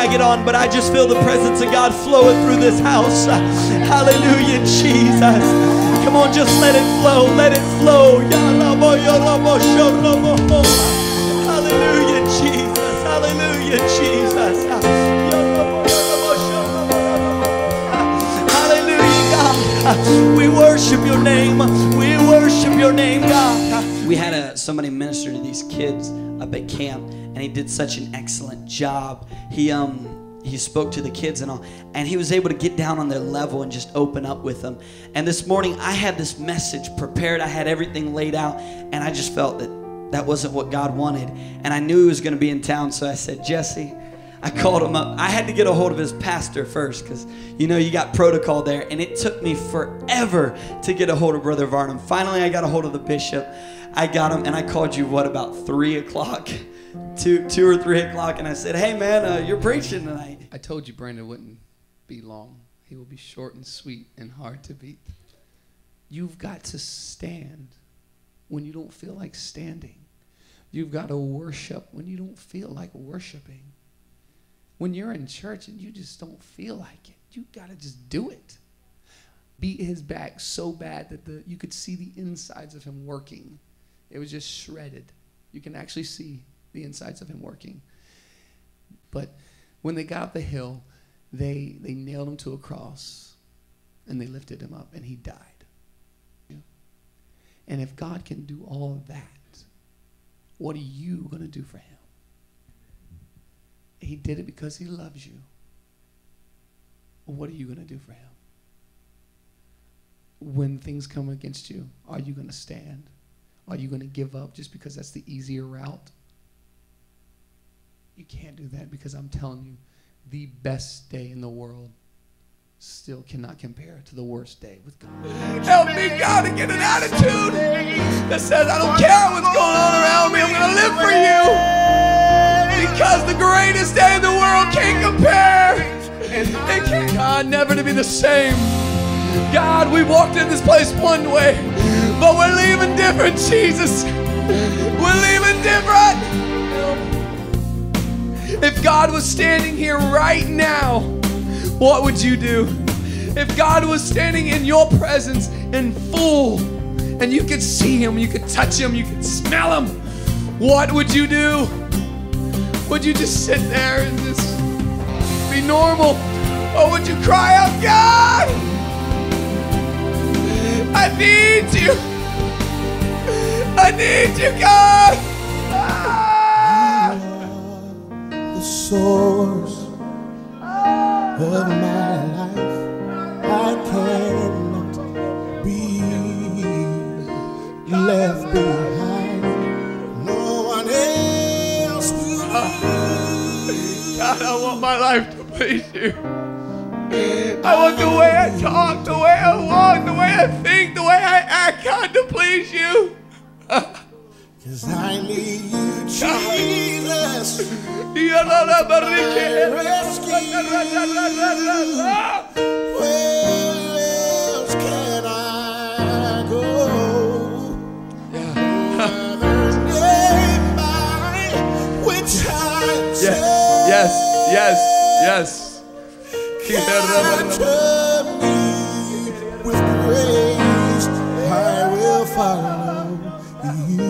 tag it on, but I just feel the presence of God flowing through this house. Hallelujah, Jesus. Come on, just let it flow. Let it flow. Hallelujah, Jesus. Hallelujah, Jesus. Hallelujah, God. We worship your name. We worship your name, God. We had somebody minister to these kids up at camp, and he did such an excellent job. He spoke to the kids and all, and he was able to get down on their level and just open up with them. And this morning I had this message prepared. I had everything laid out, and I just felt that wasn't what God wanted. And I knew he was going to be in town, so I said, Jesse, I called him up. I had to get a hold of his pastor first, because you know you got protocol there, and it took me forever to get a hold of Brother Varnum. Finally I got a hold of the bishop. I got him, and I called you, what, about 3 o'clock? 2 or 3 o'clock, and I said, hey man, you're preaching tonight. I told you Brandon wouldn't be long. He will be short and sweet and hard to beat. You've got to stand when you don't feel like standing. You've got to worship when you don't feel like worshiping. When you're in church and you just don't feel like it, you got to just do it. Beat his back so bad that you could see the insides of him working. It was just shredded. You can actually see the insides of him working. But when they got up the hill, they nailed him to a cross, and they lifted him up, and he died. And if God can do all of that, what are you going to do for him? He did it because he loves you. Well, what are you going to do for him? When things come against you, are you going to stand? Are you going to give up just because that's the easier route? You can't do that, because I'm telling you, the best day in the world still cannot compare to the worst day with God. Help me, God, to get an attitude that says, I don't care what's going on around me. I'm going to live for you, because the greatest day in the world can't compare. And can't, God, never to be the same. God, we walked in this place one way, but we're leaving different, Jesus. We're leaving different. If God was standing here right now, what would you do? If God was standing in your presence in full, and you could see him, you could touch him, you could smell him, what would you do? Would you just sit there and just be normal? Or would you cry out, God, I need you. I need you, God. The source of my life, I cannot be left behind. No one else will. God, I want my life to please you. I want the way I talk, the way I walk, the way I think, the way I act, God, to please you. 'Cause I need you, Jesus. Where else can I go? No other name by which I Yes. capture me with grace. I will follow you.